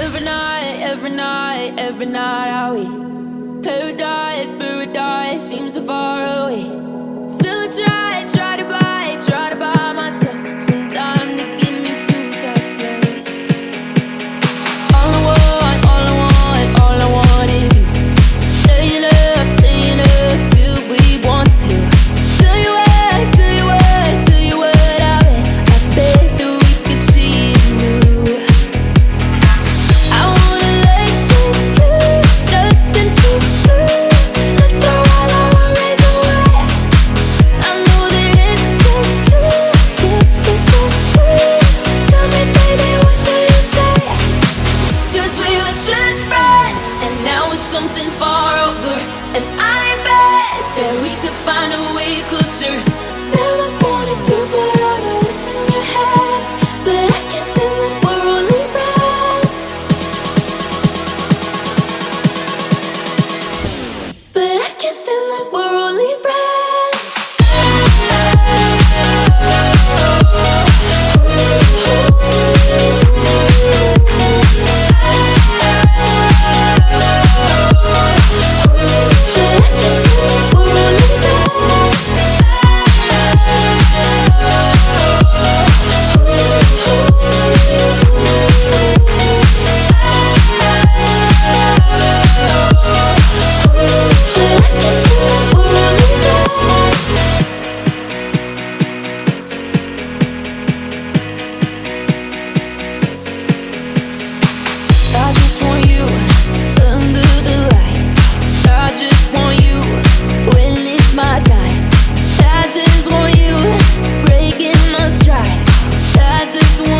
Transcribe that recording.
every night are we paradise, paradise seems so far away. Still I try to buy myself some time to get me to that place. All I want is you. Staying up till we want to. Tell you what, I bet that we could see it new. I wanna let you, nothing to do. Let's throw all our worries away. I know that it takes two to get this. Tell me, baby, what do you say? 'Cause we were just friends, and now it's something far over. And I bet that we could find a way closer. Never wanted to put all of this in your head, but I can't say that we're only friends. But I can't say that we're only friends. I just want you under the lights. I just want you when it's my time. I just want you breaking my stride. I just want